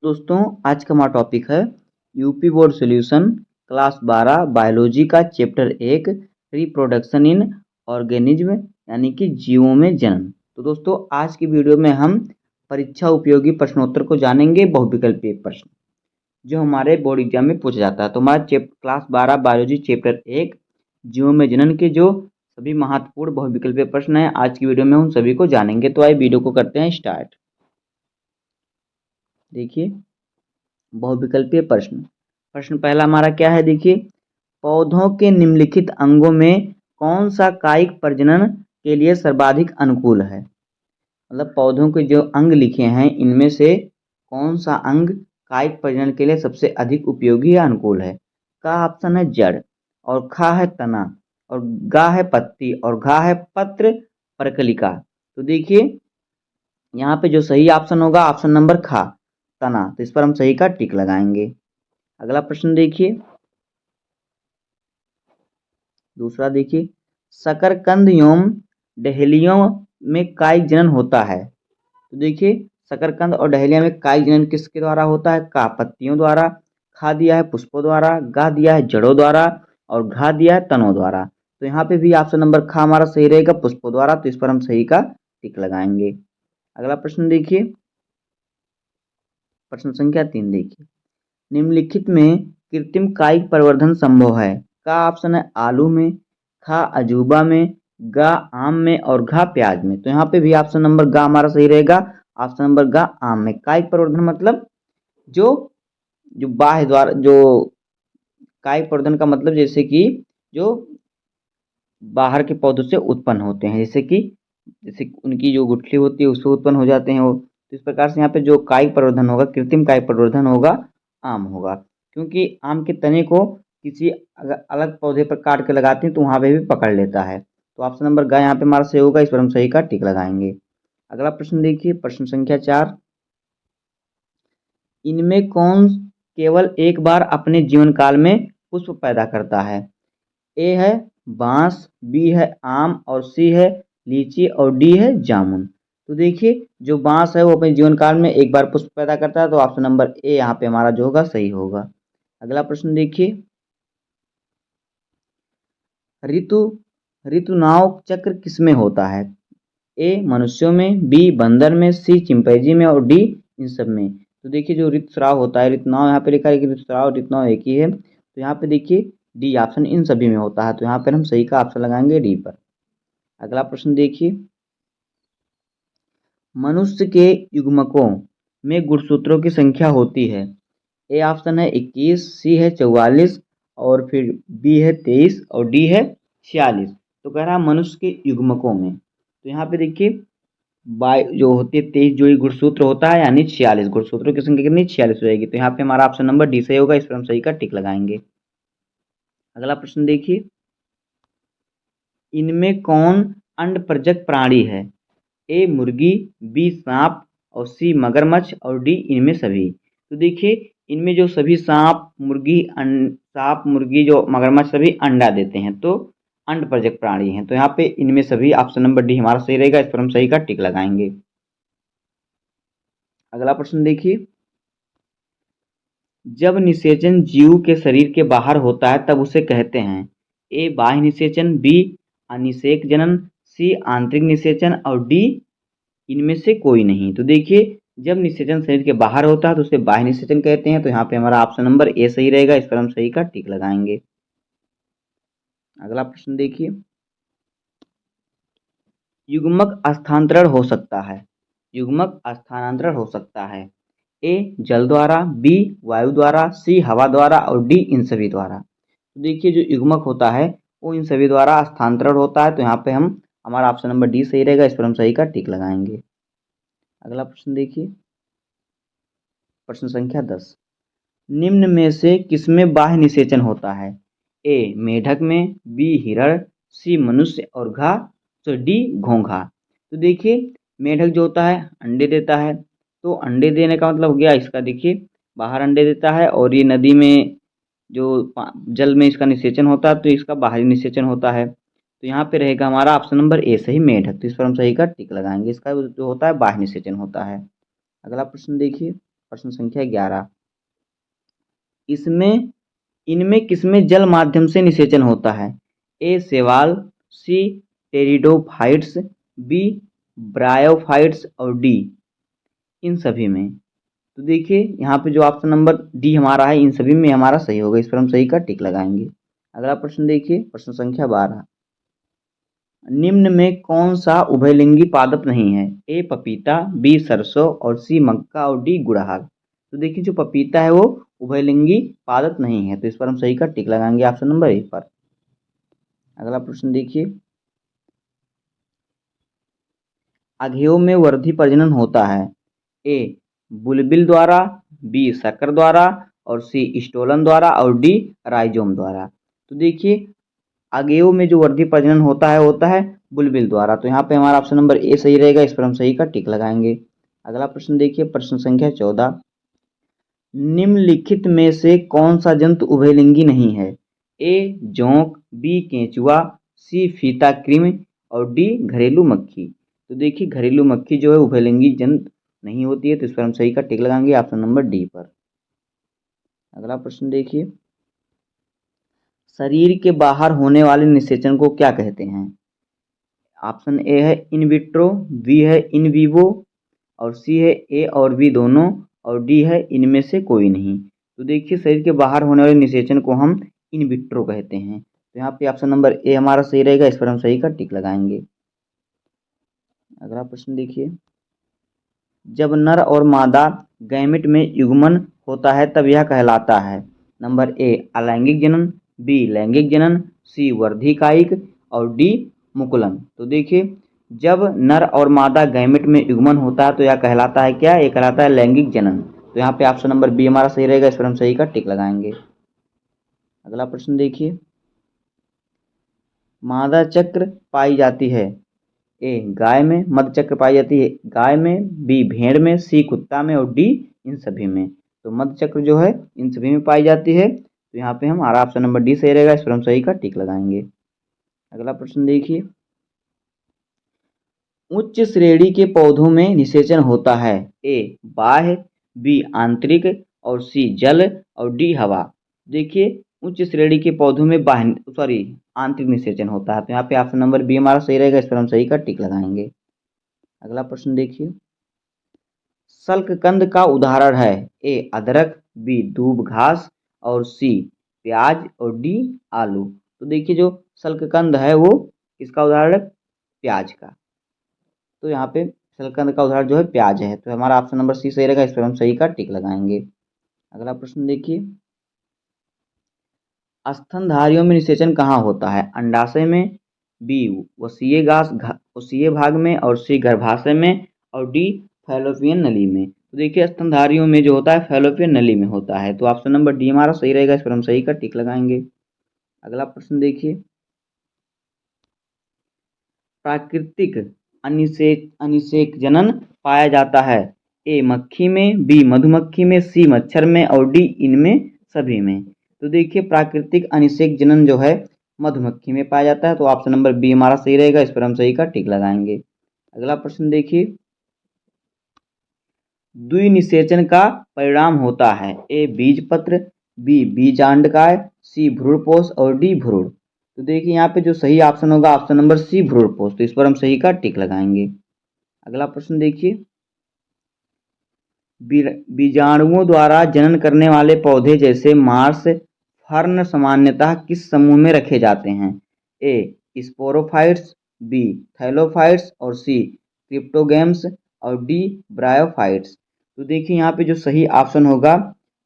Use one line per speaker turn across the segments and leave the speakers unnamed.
दोस्तों आज का हमारा टॉपिक है UP board solution class 12 biology का चैप्टर 1 रिप्रोडक्शन इन ऑर्गेनिज्म यानी कि जीवों में जन्म। तो दोस्तों आज की वीडियो में हम परीक्षा उपयोगी प्रश्नोत्तर को जानेंगे, बहुविकल्पीय प्रश्न जो हमारे बोर्ड एग्जाम में पूछा जाता है। तो हमारा क्लास 12 बायोलॉजी चैप्टर 1 जीवों में जनन के जो सभी महत्वपूर्ण बहुविकल्पीय प्रश्न हैं, आज की वीडियो में उन सभी को जानेंगे। तो आइए वीडियो को करते हैं स्टार्ट। देखिए बहुविकल्पीय प्रश्न। प्रश्न पहला हमारा क्या है, देखिए पौधों के निम्नलिखित अंगों में कौन सा कायिक प्रजनन के लिए सर्वाधिक अनुकूल है। मतलब पौधों के जो अंग लिखे हैं इनमें से कौन सा अंग कायिक प्रजनन के लिए सबसे अधिक उपयोगी या अनुकूल है। का ऑप्शन है जड़, और खा है तना, और गा है पत्ती, और घा है पत्र प्रकलिका। तो देखिए यहाँ पे जो सही ऑप्शन होगा ऑप्शन नंबर खा, तना। तो इस पर हम सही का टिक लगाएंगे। अगला प्रश्न देखिए, दूसरा देखिए शकरकंद एवं डहेलियों में कायिक जनन होता है। तो देखिए शकरकंद और डहेलिया में कायिक जनन किसके द्वारा होता है। का पत्तियों द्वारा, खा दिया है पुष्पों द्वारा, गा दिया है जड़ों द्वारा, और घा दिया है तनों द्वारा। तो यहाँ पे भी ऑप्शन नंबर खा हमारा सही रहेगा, पुष्पों द्वारा। तो इस पर हम सही का टिक लगाएंगे। अगला प्रश्न देखिए, प्रश्न संख्या 3 देखिए निम्नलिखित में कृत्रिम कायिक प्रवर्धन संभव है। का ऑप्शन है आलू में, खा अजूबा में, गा आम में, और घा प्याज में। तो यहाँ पे भी ऑप्शन नंबर गा हमारा सही रहेगा, ऑप्शन नंबर गा आम में। कायिक प्रवर्धन मतलब जो जो बाह्य द्वारा जो कायिक प्रवर्धन का मतलब जैसे कि जो बाहर के पौधों से उत्पन्न होते हैं, जैसे उनकी जो गुठली होती है उससे उत्पन्न हो जाते हैं वो। तो इस प्रकार से यहाँ पे जो कायिक प्रवर्धन होगा, कृत्रिम कायिक प्रवर्धन होगा, आम होगा। क्योंकि आम के तने को किसी अगर अलग पौधे पर काट के लगाते हैं तो वहाँ पे भी पकड़ लेता है। तो ऑप्शन नंबर ग यहाँ पे हमारा सही होगा, इस पर हम सही का टिक लगाएंगे। अगला प्रश्न देखिए, प्रश्न संख्या 4, इनमें कौन केवल एक बार अपने जीवन काल में पुष्प पैदा करता है। ए है बांस, बी है आम, और सी है लीची, और डी है जामुन। तो देखिए जो बांस है वो अपने जीवन काल में एक बार पुष्प पैदा करता है। तो ऑप्शन नंबर ए यहाँ पे हमारा जो होगा सही होगा। अगला प्रश्न देखिए, ऋतु ऋतुनाव चक्र किसमें होता है। ए मनुष्यों में, बी बंदर में, सी चिंपैंजी में, और डी इन सब में। तो देखिए जो ऋतुस्राव होता है, ऋतुनाव यहाँ पे लिखा है कि ऋतुस्राव ऋतुनाव एक ही है। तो यहाँ पे देखिए डी ऑप्शन इन सभी में होता है। तो यहाँ पर हम सही का ऑप्शन लगाएंगे डी पर। अगला प्रश्न देखिए, मनुष्य के युग्मकों में गुणसूत्रों की संख्या होती है। ए ऑप्शन है 21, सी है 44, और फिर बी है 23, और डी है 46। तो कह रहा है मनुष्य के युग्मकों में। तो यहाँ पे देखिए बाई जो होती है 23 जोड़ी गुणसूत्र होता है, यानी 46 गुणसूत्रों की संख्या कितनी 46 हो जाएगी। तो यहाँ पे हमारा ऑप्शन नंबर डी सही होगा, इस पर हम सही का टिक लगाएंगे। अगला प्रश्न देखिए, इनमें कौन अंडप्रजक प्राणी है। ए मुर्गी, बी सांप, और सी मगरमच्छ, और डी इनमें सभी। तो देखिए इनमें जो सभी सांप मुर्गी जो मगरमच्छ सभी अंडा देते हैं, तो अंडप्रजक प्राणी हैं। तो यहाँ पे इनमें सभी ऑप्शन नंबर डी हमारा सही रहेगा, इस पर हम सही का टिक लगाएंगे। अगला प्रश्न देखिए, जब निषेचन जीव के शरीर के बाहर होता है तब उसे कहते हैं। ए बाह्य निषेचन, बी अनिषेक जनन, सी आंतरिक निषेचन, और डी इनमें से कोई नहीं। तो देखिए जब निषेचन शरीर के बाहर होता है तो उसे बाह्य निषेचन कहते हैं। तो यहाँ पे हमारा ऑप्शन नंबर ए सही रहेगा, इस पर हम सही का टिक लगाएंगे। अगला प्रश्न देखिए, युग्मक स्थानांतरण हो सकता है। युग्मक स्थानांतरण हो सकता है। ए जल द्वारा, बी वायु द्वारा, सी हवा द्वारा, और डी इन सभी द्वारा। तो देखिए जो युग्मक होता है वो इन सभी द्वारा स्थानांतरण होता है। तो यहाँ पे हम हमारा ऑप्शन नंबर डी सही रहेगा, इस पर हम सही का टिक लगाएंगे। अगला प्रश्न देखिए, प्रश्न संख्या 10, निम्न में से किसमें बाह्य निषेचन होता है। ए मेढक में, बी हिरण, सी मनुष्य, और घा तो डी घोंघा। तो देखिए मेढक जो होता है अंडे देता है। तो अंडे देने का मतलब हो गया इसका, देखिए बाहर अंडे देता है, और ये नदी में जो जल में इसका निषेचन होता है तो इसका बाहरी निषेचन होता है। तो यहाँ पे रहेगा हमारा ऑप्शन नंबर ए सही मेढक। तो इस पर हम सही का टिक लगाएंगे, इसका जो होता है बाह्य निषेचन होता है। अगला प्रश्न देखिए, प्रश्न संख्या 11। इसमें इनमें किसमें जल माध्यम से निषेचन होता है? ए शैवाल, सी टेरिडोफाइट्स, बी ब्रायोफाइट्स और डी इन सभी में। तो देखिए यहाँ पे जो ऑप्शन नंबर डी हमारा है, इन सभी में हमारा सही होगा, इस पर हम सही का टिक लगाएंगे। अगला प्रश्न देखिए, प्रश्न संख्या 12। निम्न में कौन सा उभयलिंगी पादप नहीं है? ए पपीता, बी सरसों और सी मक्का और डी गुड़हल। तो देखिए जो पपीता है वो उभयलिंगी पादप नहीं है, तो इस पर हम सही का टिक लगाएंगे ऑप्शन नंबर ए पर। अगला प्रश्न देखिए, अघेयों में वृद्धि प्रजनन होता है? ए बुलबिल द्वारा, बी शक्कर द्वारा और सी स्टोलन द्वारा और डी राइजोम द्वारा। तो देखिए अगेयों में जो वर्धी प्रजनन होता है बुलबिल द्वारा, तो यहाँ पे हमारा ऑप्शन नंबर ए सही रहेगा, इस पर हम सही का टिक लगाएंगे। अगला प्रश्न देखिए, प्रश्न संख्या 14। निम्नलिखित में से कौन सा जंतु उभयलिंगी नहीं है? ए जोंक, बी केंचुआ, सी फीता कृमि और डी घरेलू मक्खी। तो देखिए घरेलू मक्खी जो है उभयलिंगी जंतु नहीं होती है, तो इस पर हम सही का टिक लगाएंगे ऑप्शन नंबर डी पर। अगला प्रश्न देखिए, शरीर के बाहर होने वाले निषेचन को क्या कहते हैं? ऑप्शन ए है इन विट्रो, बी है इन विवो और सी है ए और बी दोनों और डी है इनमें से कोई नहीं। तो देखिए शरीर के बाहर होने वाले निषेचन को हम इन विट्रो कहते हैं, तो यहाँ पे ऑप्शन नंबर ए हमारा सही रहेगा, इस पर हम सही का टिक लगाएंगे। अगला प्रश्न देखिए, जब नर और मादा गैमेट में युग्मन होता है तब यह कहलाता है? नंबर ए अलैंगिक जनन, बी लैंगिक जनन, सी वर्धिकायिक और डी मुकुलन। तो देखिए जब नर और मादा गैमेट में युग्मन होता है तो यह कहलाता है क्या? ये कहलाता है लैंगिक जनन। तो यहाँ पे ऑप्शन नंबर बी हमारा सही रहेगा, इस पर हम सही का टिक लगाएंगे। अगला प्रश्न देखिए, मादा चक्र पाई जाती है? ए गाय में मध्य चक्र पाई जाती है गाय में, बी भेड़ में, सी कुत्ता में और डी इन सभी में। तो मध्य चक्र जो है इन सभी में पाई जाती है, तो यहाँ पे हमारा ऑप्शन नंबर डी सही रहेगा, इस पर हम सही का टिक लगाएंगे। अगला प्रश्न देखिए, उच्च श्रेणी के पौधों में निषेचन होता है? ए बाह्य, बी आंतरिक और सी जल और डी हवा। देखिए उच्च श्रेणी के पौधों में आंतरिक निषेचन होता है, तो यहाँ पे ऑप्शन नंबर बी हमारा सही रहेगा, इस पर हम सही का टिक लगाएंगे। अगला प्रश्न देखिए, शल्ककंद का उदाहरण है? ए अदरक, बी दूब घास और सी प्याज और डी आलू। तो देखिए जो शल्ककंद है वो किसका उदाहरण है? प्याज का। तो यहाँ पे शल्ककंद का उदाहरण जो है प्याज है, तो हमारा ऑप्शन नंबर सी सही रहेगा, इस पर हम सही का टिक लगाएंगे। अगला प्रश्न देखिए, स्तनधारियों में निषेचन कहाँ होता है? अंडाशय में, बी वसीय भाग में और सी गर्भाशय में और डी फैलोपियन नली में। तो देखिए स्तनधारियों में जो होता है फैलोपियन नली में होता है, तो ऑप्शन नंबर डी हमारा सही रहेगा, इस पर हम सही का टिक लगाएंगे। अगला प्रश्न देखिए, प्राकृतिक अनिषेक जनन पाया जाता है? ए मक्खी में, बी मधुमक्खी में, सी मच्छर में और डी इनमें सभी में। तो देखिए प्राकृतिक अनिषेक जनन जो है मधुमक्खी में पाया जाता है, तो ऑप्शन नंबर बी हमारा सही रहेगा, इस पर हम सही का टिक लगाएंगे। अगला प्रश्न देखिए, द्विनिषेचन का परिणाम होता है? ए बीजपत्र, बी बीजांडकाय, सी भ्रूणपोष और डी भ्रूण। तो देखिए यहाँ पे जो सही ऑप्शन होगा ऑप्शन नंबर सी भ्रूणपोष, तो इस पर हम सही का टिक लगाएंगे। अगला प्रश्न देखिए, बीजाणुओं द्वारा जनन करने वाले पौधे जैसे मार्स फर्न सामान्यतः किस समूह में रखे जाते हैं? ए स्पोरोफाइट्स, बी थैलोफाइट्स और सी क्रिप्टोगेम्स और डी ब्रायोफाइट्स। तो देखिए यहाँ पे जो सही ऑप्शन होगा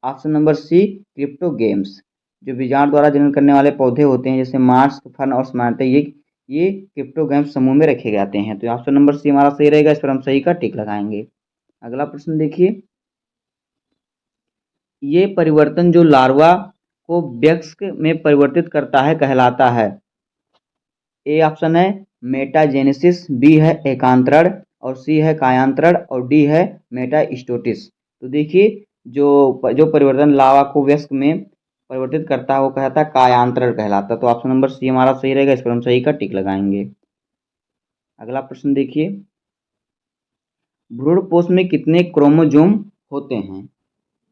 ऑप्शन नंबर सी क्रिप्टोगेम्स। जो बीजाणु द्वारा जनन करने वाले पौधे होते हैं जैसे मार्स फर्न और सामान्यतः ये क्रिप्टोगेम्स समूह में रखे जाते हैं, तो ऑप्शन नंबर सी हमारा सही रहेगा, इस पर हम सही का टिक लगाएंगे। अगला प्रश्न देखिए, ये परिवर्तन जो लार्वा को वयस्क में परिवर्तित करता है कहलाता है? ए ऑप्शन है मेटाजेनेसिस, बी है एकांतरण और सी है कायांतरण और डी है मेटास्टोसिस। तो देखिए जो परिवर्तन लार्वा को वयस्क में परिवर्तित करता है वो कहता है कायांतरण कहलाता है, तो ऑप्शन नंबर सी हमारा सही रहेगा, इस पर हम सही का टिक लगाएंगे। अगला प्रश्न देखिए, भ्रूणपोष में कितने क्रोमोजोम होते हैं?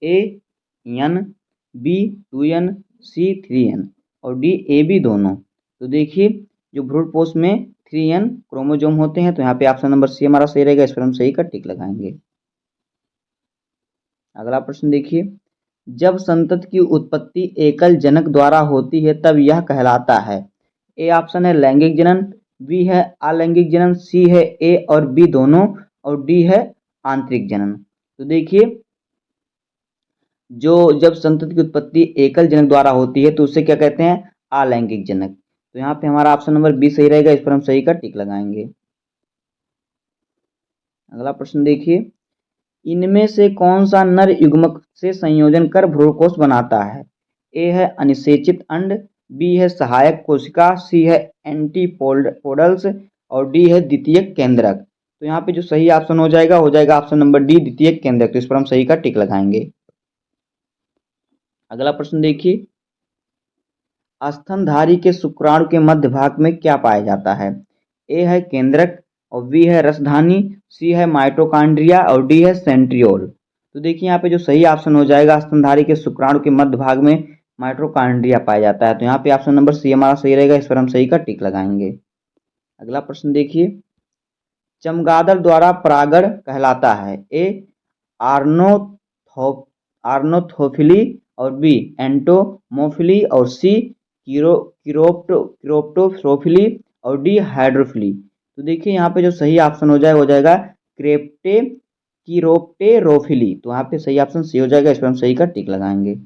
A N, B 2n, C 3n और डी ए बी दोनों। तो देखिए जो भ्रूण पोष में 3n क्रोमोजोम होते हैं, तो यहाँ पे ऑप्शन नंबर सी हमारा सही रहेगा। इस पर हम सही का टिक लगाएंगे। अगला प्रश्न देखिए, जब संतति की उत्पत्ति एकल जनक द्वारा होती है तब यह कहलाता है? ए ऑप्शन है लैंगिक जनन, बी है अलैंगिक जनन, सी है ए और बी दोनों और डी है आंतरिक जनन। तो देखिए जो जब संतति की उत्पत्ति एकल जनक द्वारा होती है तो उसे क्या कहते हैं? अलैंगिक जनक। तो यहाँ पे हमारा ऑप्शन नंबर बी सही रहेगा। इस पर हम सही का टिक लगाएंगे। अगला प्रश्न देखिए, इनमें से कौन सा नर युग्मक से संयोजन कर भ्रूणकोष बनाता है? ए है अनिषेचित अंड, बी है सहायक कोशिका, सी है एंटीपोडल्स और डी है द्वितीयक केंद्रक। तो यहाँ पे जो सही ऑप्शन हो जाएगा ऑप्शन नंबर डी द्वितीयक केंद्रक। तो इस पर हम सही का टिक लगाएंगे। अगला प्रश्न देखिए, स्तनधारी के शुक्राणु के मध्य भाग में क्या पाया जाता है? ए है केंद्रक और बी है रसधानी, सी है माइटोकॉन्ड्रिया और डी है सेंट्रियोल। तो देखिए यहाँ पे जो सही ऑप्शन हो जाएगा, स्तनधारी के शुक्राणु के मध्य भाग में माइटोकॉन्ड्रिया पाया जाता है। तो यहाँ पे ऑप्शन नंबर सी हमारा सही रहेगा। इस पर हम सही का टिक लगाएंगे। अगला प्रश्न देखिए, चमगादड़ द्वारा परागण कहलाता है? ए आर्नोथोफिली और बी एंटोमोफिली और सी किरोप्टोफिली और डी हाइड्रोफिली। तो देखिए यहाँ पे जो सही ऑप्शन हो जाएगा किरोप्टेरोफिली। तो यहाँ पे सही ऑप्शन सी हो जाएगा। इस पर हम सही का टिक लगाएंगे।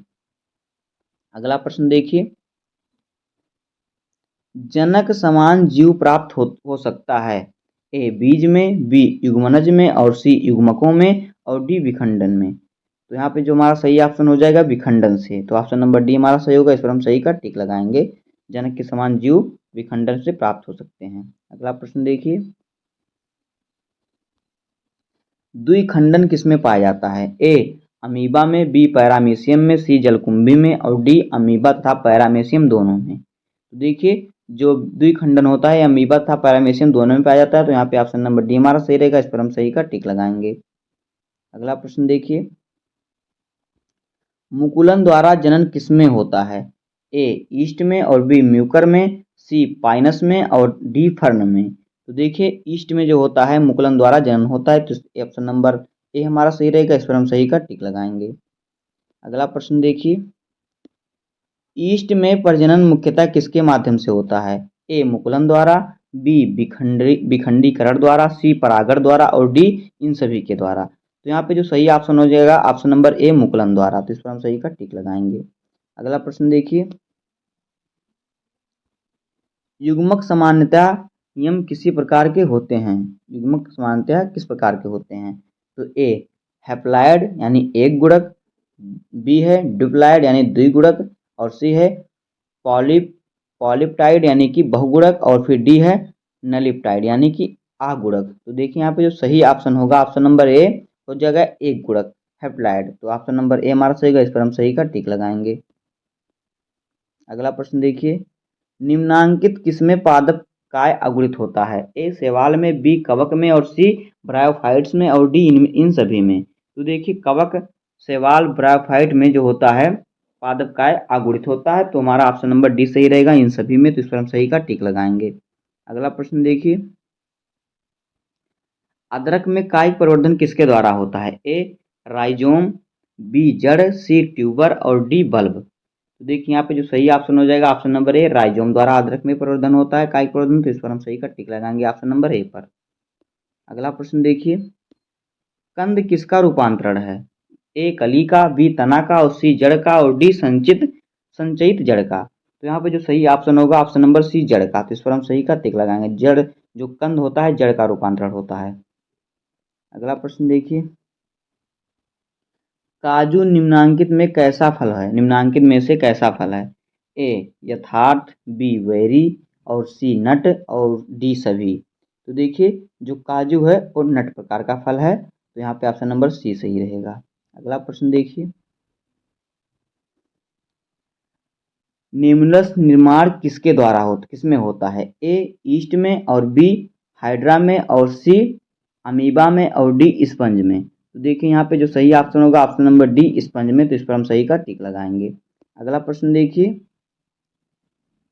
अगला प्रश्न देखिए, जनक समान जीव प्राप्त हो सकता है? ए बीज में, बी युग्मनज में और सी युग्मकों में और डी विखंडन में। तो यहाँ पे जो हमारा सही ऑप्शन हो जाएगा विखंडन से। तो ऑप्शन नंबर डी हमारा सही होगा। इस पर हम सही का टिक लगाएंगे। जनक के समान जीव विखंडन से प्राप्त हो सकते हैं। अगला प्रश्न देखिए, द्विखंडन किसमें पाया जाता है? ए अमीबा में, बी पैरामीशियम में, सी जलकुंभी में और डी अमीबा तथा पैरामीशियम दोनों में। तो देखिए जो द्विखंडन होता है अमीबा तथा पैरामीशियम दोनों में पाया जाता है। तो यहाँ पे ऑप्शन नंबर डी हमारा सही रहेगा। इस पर हम सही का टिक लगाएंगे। अगला प्रश्न देखिए, मुकुलन द्वारा जनन किसमें होता है? ए ईस्ट में और बी म्यूकर में, सी पाइनस में और डी फर्न में। तो देखिए ईस्ट में जो होता है मुकुलन द्वारा जनन होता है। तो ऑप्शन नंबर ए हमारा सही रहेगा। इस पर हम सही का टिक लगाएंगे। अगला प्रश्न देखिए, ईस्ट में प्रजनन मुख्यतः किसके माध्यम से होता है? ए मुकुलन द्वारा, बी विखंडीकरण द्वारा, सी परागण द्वारा और डी इन सभी के द्वारा। तो यहाँ पे जो सही ऑप्शन हो जाएगा ऑप्शन नंबर ए मुकुलन द्वारा। तो इस पर हम सही का टिक लगाएंगे। अगला प्रश्न देखिए, युग्मक सामान्यतः नियम किसी प्रकार के होते हैं? युग्मक सामान्यतः किस प्रकार के होते हैं? तो ए हैप्लॉइड यानी एक गुणक, बी है डिप्लॉइड यानी द्विगुणक और सी है पॉलिप्टाइड यानी कि बहुगुणक और फिर डी है नलिप्टाइड यानी कि आगुणक। तो देखिए यहाँ पे जो सही ऑप्शन होगा ऑप्शन नंबर ए हो जाएगा एक गुणक हैप्लॉइड। तो ऑप्शन नंबर ए हमारा सही होगा। इस पर हम सही का टिक लगाएंगे। अगला प्रश्न देखिए, निम्नांकित किसमें पादप काय अगुणित होता है? ए शैवाल में, बी कवक में और सी ब्रायोफाइट्स में और डी इन सभी में। तो देखिए कवक, शैवाल, ब्रायोफाइट में जो होता है पादप काय अगुणित होता है। तो हमारा ऑप्शन नंबर डी सही रहेगा इन सभी में। तो इस पर हम सही का टिक लगाएंगे। अगला प्रश्न देखिए, अदरक में कायिक प्रवर्धन किसके द्वारा होता है? ए राइजोम, बी जड़, सी ट्यूबर और डी बल्ब। तो देखिए यहाँ पे जो सही ऑप्शन हो जाएगा ऑप्शन नंबर ए राइजोम द्वारा अदरक में प्रवर्धन होता है कायिक प्रवर्धन। तो इस पर हम सही का टिक लगाएंगे ऑप्शन नंबर ए पर। अगला प्रश्न देखिए, कंद किसका रूपांतरण है? ए कली का, बी तना का और सी जड़ का और डी संचयित जड़ का। तो यहाँ पे जो सही ऑप्शन होगा ऑप्शन नंबर सी जड़ का। तो इस पर हम सही का टिक लगाएंगे। जड़ जो कंद होता है जड़ का रूपांतरण होता है। अगला प्रश्न देखिए, काजू निम्नांकित में कैसा फल है? निम्नांकित में से कैसा फल है? ए यथार्थ, बी वेरी और सी नट और डी सभी। तो देखिए जो काजू है वो नट प्रकार का फल है। तो यहाँ पे ऑप्शन नंबर सी सही रहेगा। अगला प्रश्न देखिए, निम्नलिखित निर्माण किसमें होता है? ए ईस्ट में और बी हाइड्रा में और सी अमीबा में और डी स्पंज में। तो देखिए यहाँ पे जो सही ऑप्शन होगा ऑप्शन नंबर डी स्पंज में, तो इस पर हम सही का टिक लगाएंगे। अगला प्रश्न देखिए,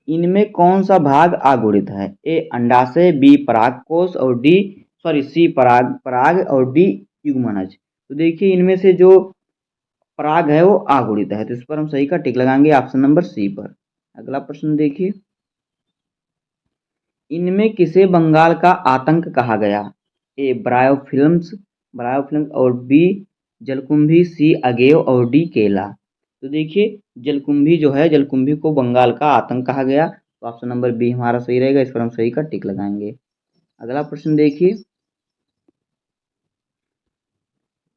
इनमें कौन सा भाग अगुणित है? ए अंडाशय, बी परागकोश और सी पराग पराग और डी युग्मनज। तो देखिए इनमें से जो पराग है वो अगुणित है, तो इस पर हम सही का टिक लगाएंगे ऑप्शन नंबर सी पर। अगला प्रश्न देखिए, इनमें किसे बंगाल का आतंक कहा गया? ए ब्रायोफिल्म्स और बी जलकुंभी, सी अगेव और डी केला। तो देखिए जलकुंभी जो है, जलकुंभी को बंगाल का आतंक कहा गया, तो ऑप्शन नंबर बी हमारा सही रहेगा, इस पर हम सही का टिक लगाएंगे। अगला प्रश्न देखिए,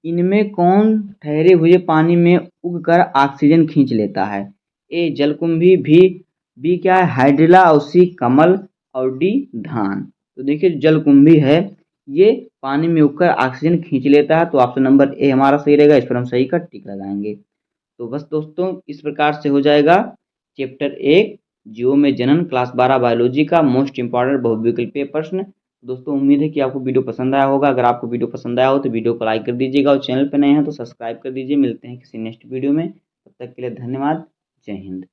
इनमें कौन ठहरे हुए पानी में उगकर ऑक्सीजन खींच लेता है? ए जलकुंभी, बी क्या है हाइड्रिला और सी कमल और डी धान। तो देखिए जलकुंभी है, ये पानी में उगकर ऑक्सीजन खींच लेता है, तो ऑप्शन नंबर ए हमारा सही रहेगा, इस पर हम सही का टिक लगाएंगे। तो बस दोस्तों इस प्रकार से हो जाएगा चैप्टर 1 जीव में जनन क्लास 12 बायोलॉजी का मोस्ट इंपॉर्टेंट बहुविकल्पीय प्रश्न। दोस्तों उम्मीद है कि आपको वीडियो पसंद आया होगा। अगर आपको वीडियो पसंद आया हो तो वीडियो को लाइक कर दीजिएगा और चैनल पर नए हैं तो सब्सक्राइब कर दीजिए। मिलते हैं किसी नेक्स्ट वीडियो में, तब तक के लिए धन्यवाद। जय हिंद।